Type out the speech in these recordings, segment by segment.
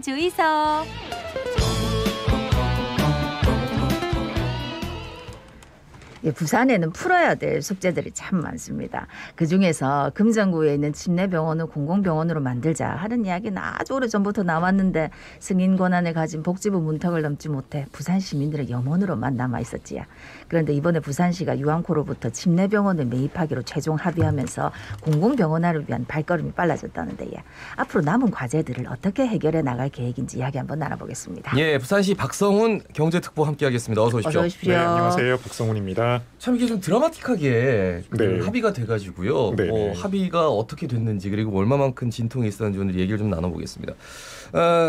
주의석. 예, 부산에는 풀어야 될 숙제들이 참 많습니다. 그중에서 금정구에 있는 침례병원을 공공병원으로 만들자 하는 이야기는 아주 오래전부터 나왔는데 승인 권한을 가진 복지부 문턱을 넘지 못해 부산 시민들의 염원으로만 남아있었지요. 그런데 이번에 부산시가 유암코로부터 침례병원을 매입하기로 최종 합의하면서 공공병원화를 위한 발걸음이 빨라졌다는데 앞으로 남은 과제들을 어떻게 해결해 나갈 계획인지 이야기 한번 나눠보겠습니다. 예, 부산시 박성훈 경제특보 함께하겠습니다. 어서 오십시오. 어서 오십시오. 네, 안녕하세요. 박성훈입니다. 참 이게 좀 드라마틱하게 네. 합의가 돼가지고요. 네. 합의가 어떻게 됐는지 그리고 얼마만큼 진통이 있었는지 오늘 얘기를 좀 나눠보겠습니다.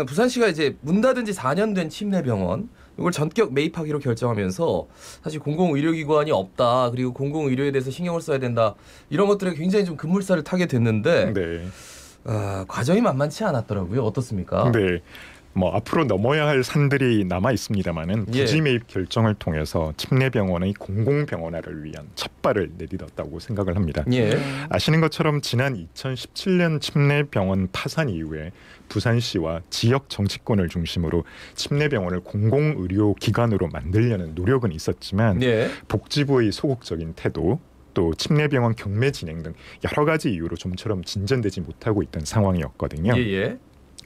부산시가 이제 문 닫은 지 4년 된 침례병원 이걸 전격 매입하기로 결정하면서 사실 공공의료기관이 없다. 그리고 공공의료에 대해서 신경을 써야 된다. 이런 것들에 굉장히 좀 급물살을 타게 됐는데 네. 과정이 만만치 않았더라고요. 어떻습니까? 네. 앞으로 넘어야 할 산들이 남아 있습니다만은 부지 매입 결정을 통해서 침례병원의 공공병원화를 위한 첫발을 내딛었다고 생각을 합니다. 예. 아시는 것처럼 지난 2017년 침례병원 파산 이후에 부산시와 지역 정치권을 중심으로 침례병원을 공공의료기관으로 만들려는 노력은 있었지만 복지부의 소극적인 태도 또 침례병원 경매 진행 등 여러 가지 이유로 좀처럼 진전되지 못하고 있던 상황이었거든요.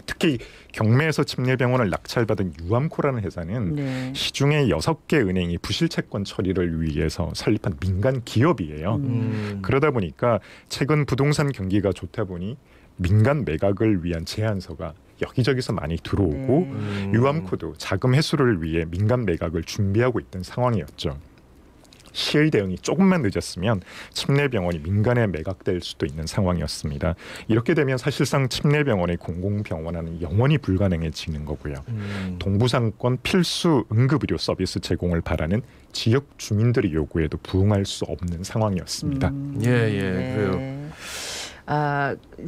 특히 경매에서 침례병원을 낙찰받은 유암코라는 회사는 시중에 6개 은행이 부실채권 처리를 위해서 설립한 민간 기업이에요. 그러다 보니까 최근 부동산 경기가 좋다 보니 민간 매각을 위한 제안서가 여기저기서 많이 들어오고 유암코도 자금 회수를 위해 민간 매각을 준비하고 있던 상황이었죠. 시의 대응이 조금만 늦었으면 침례병원이 민간에 매각될 수도 있는 상황이었습니다. 이렇게 되면 사실상 침례병원의 공공병원화는 영원히 불가능해지는 거고요. 동부상권 필수 응급의료 서비스 제공을 바라는 지역 주민들의 요구에도 부응할 수 없는 상황이었습니다. 그래요.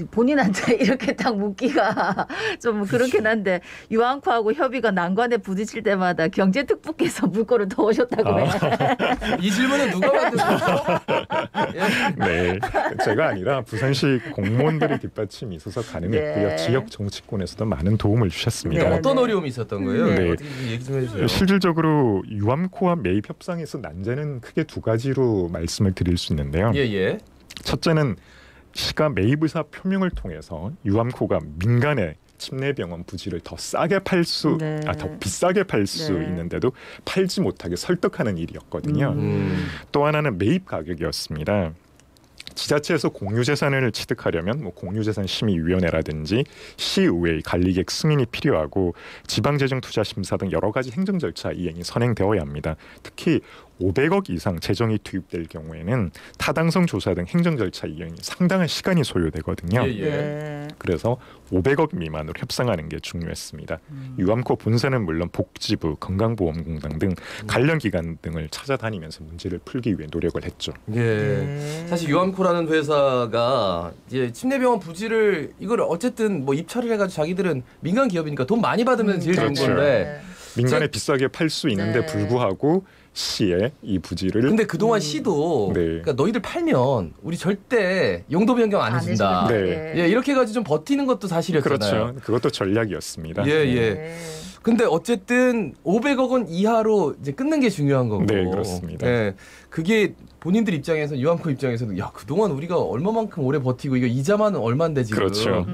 본인한테 이렇게 딱 묻기가 좀 그렇긴 한데 유암코하고 협의가 난관에 부딪힐 때마다 경제특보께서 물꼬를 터오셨다고 해요. 이 질문은 누가 만드셨죠? 네, 제가 아니라 부산시 공무원들의 뒷받침이 있어서 가능했고요. 지역 정치권에서도 많은 도움을 주셨습니다. 어떤 어려움이 있었던 거예요? 네. 어떻게 얘기 좀 해주세요. 실질적으로 유암코와 매입 협상에서 난제는 크게 두 가지로 말씀을 드릴 수 있는데요. 첫째는 시가 매입 의사 표명을 통해서 유암코가 민간에 침례병원 부지를 더 싸게 더 비싸게 팔 수 있는데도 팔지 못하게 설득하는 일이었거든요. 또 하나는 매입 가격이었습니다. 지자체에서 공유재산을 취득하려면 공유재산심의위원회라든지 시의회의 관리객 승인이 필요하고 지방재정투자심사 등 여러 가지 행정 절차 이행이 선행되어야 합니다. 특히 500억 이상 재정이 투입될 경우에는 타당성 조사 등 행정 절차 이행이 상당한 시간이 소요되거든요. 그래서 500억 미만으로 협상하는 게 중요했습니다. 유암코 본사는 물론 복지부, 건강보험공단 등 관련 기관 등을 찾아다니면서 문제를 풀기 위해 노력을 했죠. 사실 유암코라는 회사가 이제 침례병원 부지를 이걸 어쨌든 입찰을 해가지고 자기들은 민간 기업이니까 돈 많이 받으면 제일 좋은 건데 민간에 비싸게 팔 수 있는데 불구하고 시에 이 부지를 근데 그동안 시도 그러니까 너희들 팔면 우리 절대 용도 변경 안 해준다. 이렇게 해가지고 좀 버티는 것도 사실이었잖아요. 그렇죠. 그것도 전략이었습니다. 근데 어쨌든 500억 원 이하로 이제 끊는 게 중요한 거고. 네, 그렇습니다. 그게 본인들 입장에서 유암코 입장에서는 그동안 우리가 얼마만큼 오래 버티고 이거 이자만 얼마인데 지금. 그렇죠.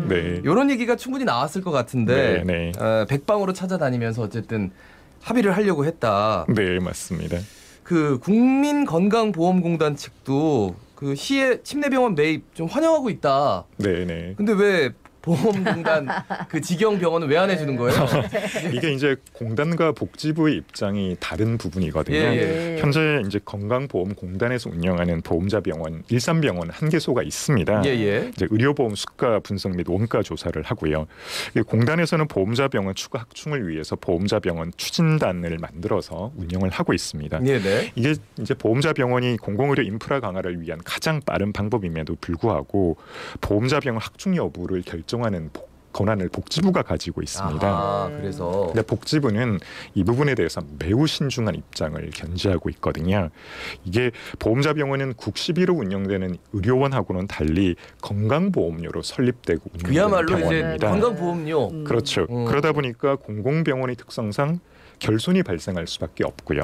이런 얘기가 충분히 나왔을 것 같은데 백방으로 찾아다니면서 어쨌든 합의를 하려고 했다. 네, 맞습니다. 그 국민건강보험공단 측도 그 시의 침례병원 매입 좀 환영하고 있다. 근데 왜 보험공단 그 직영병원은 왜 안 해주는 거예요? 이게 이제 공단과 복지부의 입장이 다른 부분이거든요. 현재 이제 건강보험공단에서 운영하는 보험자병원, 일산병원 한 개소가 있습니다. 이제 의료보험 수가 분석 및 원가 조사를 하고요. 공단에서는 보험자병원 추가 확충을 위해서 보험자병원 추진단을 만들어서 운영을 하고 있습니다. 이게 이제 보험자병원이 공공의료 인프라 강화를 위한 가장 빠른 방법임에도 불구하고 보험자병원 확충 여부를 결정하는 권한을 복지부가 가지고 있습니다. 아, 그래서 근데 복지부는 이 부분에 대해서 매우 신중한 입장을 견지하고 있거든요. 이게 보험자 병원은 국시비로 운영되는 의료원하고는 달리 건강보험료로 설립되고 운영되는 그야말로 이제 병원입니다. 건강보험료. 그렇죠. 그러다 보니까 공공병원의 특성상 결손이 발생할 수밖에 없고요.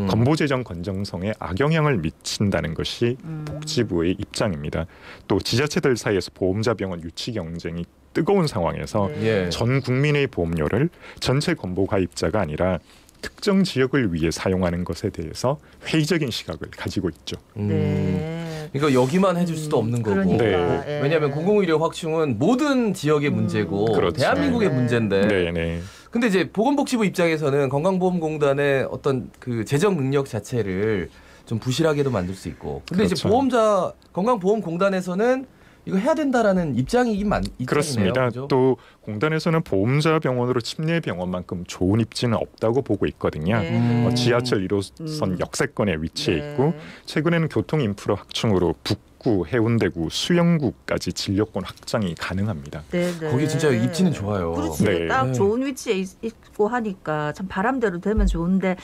건보재정 건정성에 악영향을 미친다는 것이 복지부의 입장입니다. 또 지자체들 사이에서 보험자 병원 유치 경쟁이 뜨거운 상황에서 네. 예. 전 국민의 보험료를 전체 건보 가입자가 아니라 특정 지역을 위해 사용하는 것에 대해서 회의적인 시각을 가지고 있죠. 네. 그러니까 여기만 해줄 수도 없는 거고. 그러니까, 네. 예. 왜냐하면 공공의료 확충은 모든 지역의 문제고 그렇죠. 대한민국의 네. 문제인데. 네. 근데 이제 보건복지부 입장에서는 건강보험공단의 어떤 그 재정 능력 자체를 좀 부실하게도 만들 수 있고. 근데 이제 그렇죠. 건강보험공단에서는 이거 해야 된다라는 입장이네요. 그렇습니다. 그죠? 또 공단에서는 보험자 병원으로 침례 병원만큼 좋은 입지는 없다고 보고 있거든요. 네. 지하철 1호선 역세권에 위치해 네. 있고 최근에는 교통 인프라 확충으로 북구, 해운대구, 수영구까지 진료권 확장이 가능합니다. 네, 네. 거기 진짜 입지는 좋아요. 그렇지. 네. 딱 네. 좋은 위치에 있고 하니까 참 바람대로 되면 좋은데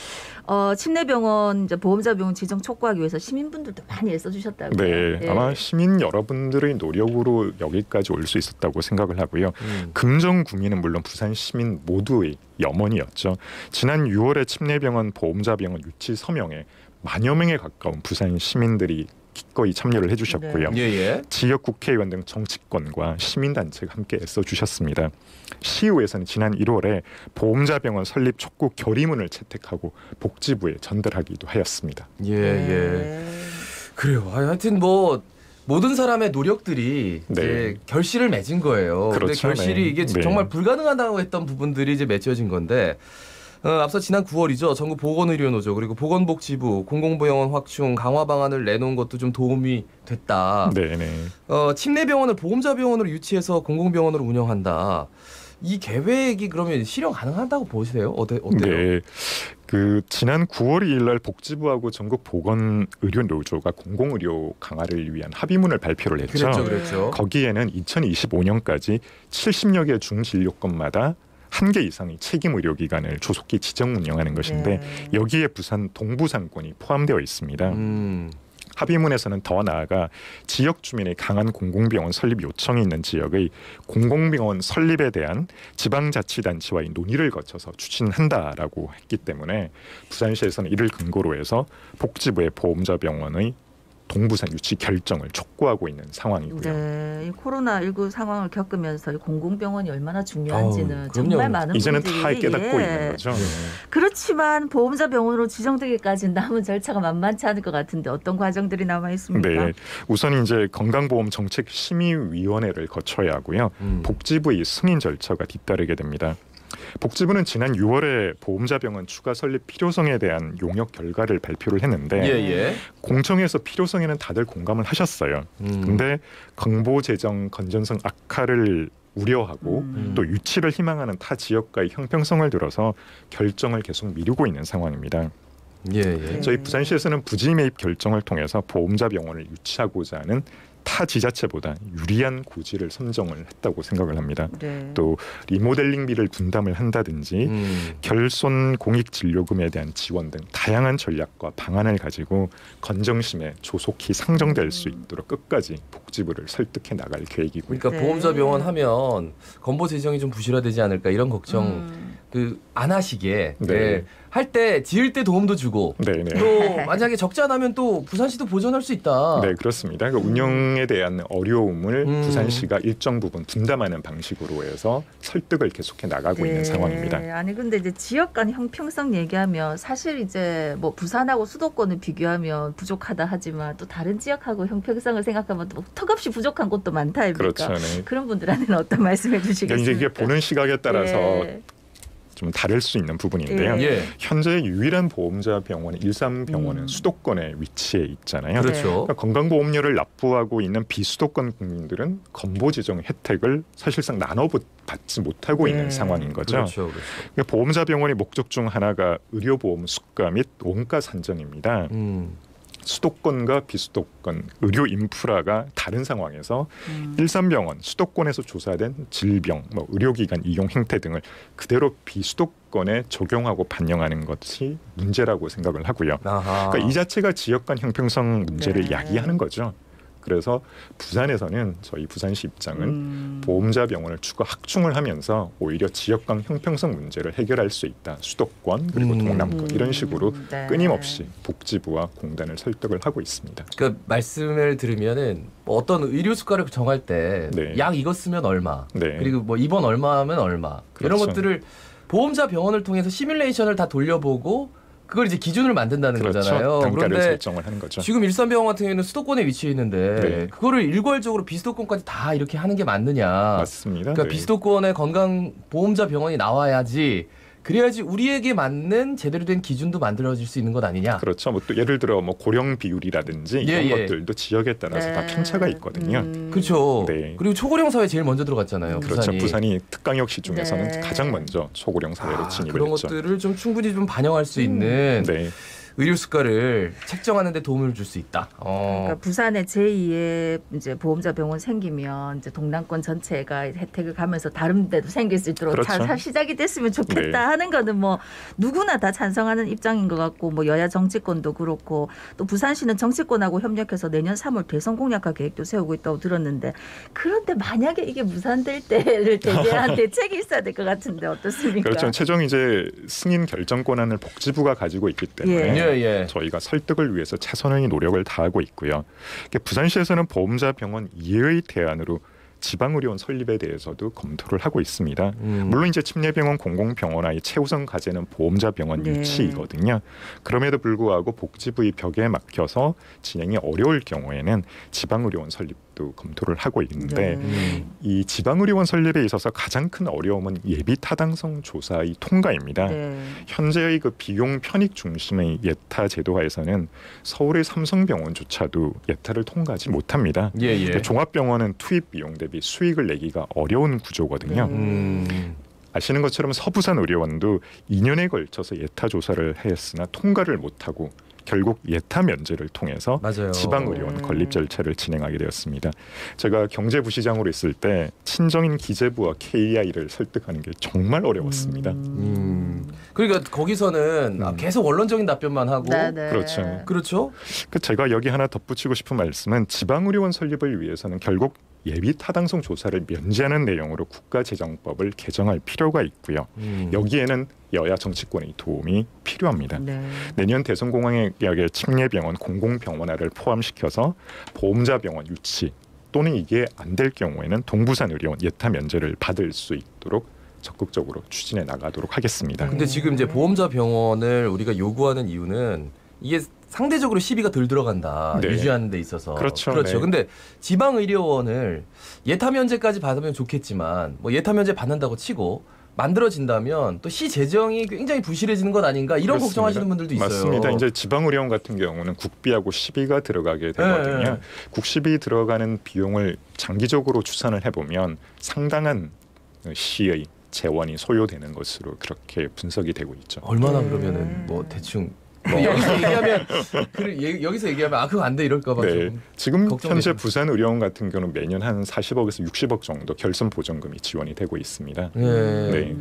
침례병원 이제 보험자 병원 지정 촉구하기 위해서 시민분들도 많이 애써주셨다고요. 네, 아마 시민 여러분들의 노력으로 여기까지 올 수 있었다고 생각을 하고요. 음. 금정구민은 물론 부산 시민 모두의 염원이었죠. 지난 6월에 침례병원 보험자 병원 유치 서명에 만여 명에 가까운 부산 시민들이 기꺼이 참여를 해주셨고요. 네. 예예. 지역 국회의원 등 정치권과 시민단체가 함께 애써주셨습니다. 시의회에서는 지난 1월에 보험자 병원 설립 촉구 결의문을 채택하고 복지부에 전달하기도 하였습니다. 예 네. 예. 그래요. 하여튼 뭐 모든 사람의 노력들이 네. 이제 결실을 맺은 거예요. 근데 그렇죠. 결실이 네. 이게 네. 정말 불가능하다고 했던 부분들이 이제 맺혀진 건데 앞서 지난 9월이죠. 전국 보건의료노조 그리고 보건복지부 공공병원 확충 강화 방안을 내놓은 것도 좀 도움이 됐다. 네네. 침례병원을 보험자 병원으로 유치해서 공공병원으로 운영한다. 이 계획이 그러면 실현 가능하다고 보세요? 어때요? 네. 그 지난 9월 2일 날 복지부하고 전국 보건의료노조가 공공의료 강화를 위한 합의문을 발표를 했죠. 그랬죠. 거기에는 2025년까지 70여 개 중진료권마다 한 개 이상의 책임 의료기관을 조속히 지정 운영하는 것인데 네. 여기에 부산 동부상권이 포함되어 있습니다. 합의문에서는 더 나아가 지역 주민의 강한 공공병원 설립 요청이 있는 지역의 공공병원 설립에 대한 지방자치단체와의 논의를 거쳐서 추진한다라고 했기 때문에 부산시에서는 이를 근거로 해서 복지부의 보험자 병원의 동부산 유치 결정을 촉구하고 있는 상황이고요. 네, 이 코로나19 상황을 겪으면서 이 공공병원이 얼마나 중요한지는 그럼요. 정말 많은 이제는 분들이 다 깨닫고 있는 거죠. 그렇지만 보험자 병원으로 지정되기까지 남은 절차가 만만치 않을 것 같은데 어떤 과정들이 남아 있습니까? 네, 우선 이제 건강보험 정책 심의위원회를 거쳐야 하고요. 복지부의 승인 절차가 뒤따르게 됩니다. 복지부는 지난 6월에 보험자 병원 추가 설립 필요성에 대한 용역 결과를 발표를 했는데 예예. 공청회에서 필요성에는 다들 공감을 하셨어요. 근데 건보재정 건전성 악화를 우려하고 또 유치를 희망하는 타 지역과의 형평성을 들어서 결정을 계속 미루고 있는 상황입니다. 예예. 저희 부산시에서는 부지 매입 결정을 통해서 보험자 병원을 유치하고자 하는 타 지자체보다 유리한 고지를 선정을 했다고 생각을 합니다. 네. 또 리모델링비를 분담을 한다든지 결손 공익진료금에 대한 지원 등 다양한 전략과 방안을 가지고 건정심에 조속히 상정될 수 있도록 끝까지 복지부를 설득해 나갈 계획이고요. 그러니까 네. 보험자 병원 하면 건보 재정이 좀 부실화되지 않을까 이런 걱정 안 하시게 네. 할 때 지을 때 도움도 주고 네네. 또 만약에 적지 않으면 또 부산시도 보전할 수 있다. 네, 그렇습니다. 그 운영에 대한 어려움을 부산시가 일정 부분 분담하는 방식으로 해서 설득을 계속해 나가고 있는 상황입니다. 아니 근데 이제 지역 간 형평성 얘기하면 사실 이제 뭐 부산하고 수도권을 비교하면 부족하다 하지만 또 다른 지역하고 형평성을 생각하면 또 턱없이 부족한 곳도 많다 아닙니까? 그렇죠. 네. 그런 분들한테는 어떤 말씀해 주시겠습니까? 그러니까 이제 이게 보는 시각에 따라서 예. 좀 다를 수 있는 부분인데요. 예. 현재 유일한 보험자 병원인 일산병원은 수도권에 위치해 있잖아요. 그렇죠. 그러니까 건강보험료를 납부하고 있는 비수도권 국민들은 건보지정 혜택을 사실상 나눠받지 못하고 있는 상황인 거죠. 그렇죠. 그러니까 보험자 병원의 목적 중 하나가 의료보험 수가 및 원가 산정입니다. 수도권과 비수도권 의료 인프라가 다른 상황에서 일산병원 수도권에서 조사된 질병, 의료기관 이용 행태 등을 그대로 비수도권에 적용하고 반영하는 것이 문제라고 생각을 하고요. 그러니까 이 자체가 지역 간 형평성 문제를 네. 야기하는 거죠. 그래서 부산에서는 저희 부산시 입장은 보험자 병원을 추가 확충을 하면서 오히려 지역 간 형평성 문제를 해결할 수 있다. 수도권 그리고 동남권 이런 식으로 네. 끊임없이 복지부와 공단을 설득을 하고 있습니다. 그 말씀을 들으면은 뭐 어떤 의료 수가를 정할 때 약 네. 이거 쓰면 얼마, 네. 그리고 뭐 입원 얼마 하면 얼마 이런 그렇죠. 것들을 보험자 병원을 통해서 시뮬레이션을 다 돌려보고 그걸 이제 기준을 만든다는 그렇죠. 거잖아요. 단가를 그런데 설정을 하는 거죠. 지금 일산병원 같은 경우에는 수도권에 위치해 있는데 네. 그거를 일괄적으로 비수도권까지 다 이렇게 하는 게 맞느냐? 맞습니다. 그러니까 네. 비수도권의 건강보험자 병원이 나와야지 그래야지 우리에게 맞는 제대로 된 기준도 만들어질 수 있는 것 아니냐? 그렇죠. 뭐 또 예를 들어 뭐 고령 비율이라든지 이런 예, 예. 것들도 지역에 따라서 다 편차가 있거든요. 그렇죠. 네. 그리고 초고령 사회 제일 먼저 들어갔잖아요. 그렇죠. 부산이 특강역시 중에서는 네. 가장 먼저 초고령 사회로 진입을 그런 했죠. 것들을 좀 충분히 좀 반영할 수 있는 네. 의료 수가를 책정하는 데 도움을 줄 수 있다. 그러니까 부산에 제2의 이제 보험자 병원 생기면 이제 동남권 전체가 혜택을 가면서 다른 데도 생길 수 있도록 그렇죠. 잘 시작이 됐으면 좋겠다 네. 하는 거는 뭐 누구나 다 찬성하는 입장인 것 같고 뭐 여야 정치권도 그렇고 또 부산시는 정치권하고 협력해서 내년 3월 대선 공약화 계획도 세우고 있다고 들었는데 그런데 만약에 이게 무산될 때를 대비한 대책이 있어야 될 것 같은데 어떻습니까? 그렇죠. 최종 이제 승인 결정 권한을 복지부가 가지고 있기 때문에 예. 저희가 설득을 위해서 최선의 노력을 다하고 있고요. 부산시에서는 보험자 병원 이외의 대안으로 지방의료원 설립에 대해서도 검토를 하고 있습니다. 물론 이제 침례병원 공공병원의 최우선 과제는 보험자 병원 네. 유치이거든요. 그럼에도 불구하고 복지부의 벽에 막혀서 진행이 어려울 경우에는 지방의료원 설립도 검토를 하고 있는데 이 지방의료원 설립에 있어서 가장 큰 어려움은 예비 타당성 조사의 통과입니다. 네. 현재의 그 비용 편익 중심의 예타 제도화에서는 서울의 삼성병원조차도 예타를 통과하지 못합니다. 예. 종합병원은 투입 비용 대비 수익을 내기가 어려운 구조거든요. 아시는 것처럼 서부산 의료원도 2년에 걸쳐서 예타 조사를 했으나 통과를 못하고 결국 예타 면제를 통해서 맞아요. 지방의료원 건립 절차를 진행하게 되었습니다. 제가 경제부시장으로 있을 때 친정인 기재부와 KI를 설득하는 게 정말 어려웠습니다. 그러니까 거기서는 계속 원론적인 답변만 하고 네네. 그렇죠. 그렇죠? 제가 여기 하나 덧붙이고 싶은 말씀은 지방의료원 설립을 위해서는 결국 예비 타당성 조사를 면제하는 내용으로 국가재정법을 개정할 필요가 있고요. 여기에는 여야 정치권의 도움이 필요합니다. 네. 내년 대선 공약의 침례병원 공공병원화를 포함시켜서 보험자 병원 유치 또는 이게 안 될 경우에는 동부산 의료원 예타 면제를 받을 수 있도록 적극적으로 추진해 나가도록 하겠습니다. 근데 지금 이제 보험자 병원을 우리가 요구하는 이유는 이게 상대적으로 시비가 덜 들어간다. 네. 유지하는 데 있어서. 그렇죠. 네. 근데 지방의료원을 예타 면제까지 받으면 좋겠지만 뭐 예타 면제 받는다고 치고 만들어진다면 또 시 재정이 굉장히 부실해지는 것 아닌가 이런 그렇습니다. 걱정하시는 분들도 있어요. 맞습니다. 이제 지방의료원 같은 경우는 국비하고 시비가 들어가게 되거든요. 네. 국시비 들어가는 비용을 장기적으로 추산을 해보면 상당한 시의 재원이 소요되는 것으로 그렇게 분석이 되고 있죠. 얼마나 그러면은 뭐 대충 여기서 얘기하면 그거 안 돼 이럴까봐 네. 좀 지금 걱정이 현재 됩니다. 부산의료원 같은 경우는 매년 한 40억에서 60억 정도 결손 보전금이 지원이 되고 있습니다. 네.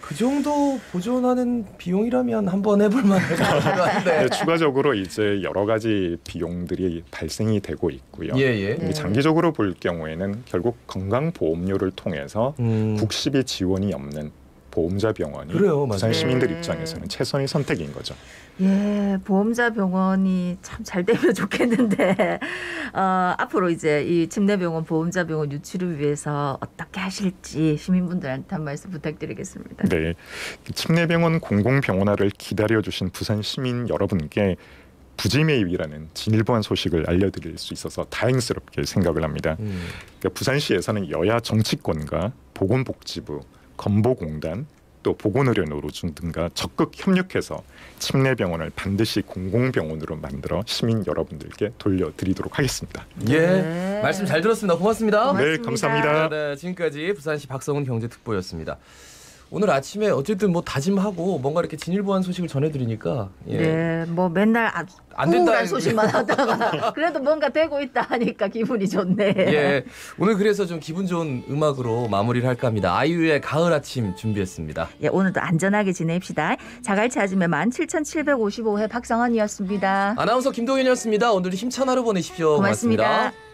그 정도 보존하는 비용이라면 한번 해볼 만할 것 같은데. 네, 추가적으로 이제 여러 가지 비용들이 발생이 되고 있고요. 예. 이게 장기적으로 볼 경우에는 결국 건강보험료를 통해서 국시비 지원이 없는 보험자 병원이 그래요, 부산 맞아요. 시민들 네. 입장에서는 최선의 선택인 거죠. 예, 보험자 병원이 참 잘 되면 좋겠는데 앞으로 이제 이 침례병원 보험자 병원 유치를 위해서 어떻게 하실지 시민분들한테 한 말씀 부탁드리겠습니다. 네, 침례병원 공공병원화를 기다려주신 부산 시민 여러분께 부지 매입이라는 진일보한 소식을 알려드릴 수 있어서 다행스럽게 생각을 합니다. 그러니까 부산시에서는 여야 정치권과 보건복지부, 건보공단, 또 보건의료노조 등과 적극 협력해서 침례병원을 반드시 공공병원으로 만들어 시민 여러분들께 돌려드리도록 하겠습니다. 예, 네. 말씀 잘 들었습니다. 고맙습니다. 고맙습니다. 네, 감사합니다. 네, 지금까지 부산시 박성훈 경제특보였습니다. 오늘 아침에 어쨌든 뭐 다짐하고 뭔가 이렇게 진일보한 소식을 전해드리니까 예. 네, 뭐 맨날 안 된다는 우울한 소식만 하다가 그래도 뭔가 되고 있다 하니까 기분이 좋네. 예, 오늘 그래서 좀 기분 좋은 음악으로 마무리를 할까 합니다. 아이유의 가을 아침 준비했습니다. 예, 오늘도 안전하게 지냅시다. 자갈치 아침에 17,755회 박성환이었습니다. 아나운서 김동현이었습니다. 오늘도 힘찬 하루 보내십시오. 고맙습니다. 고맙습니다.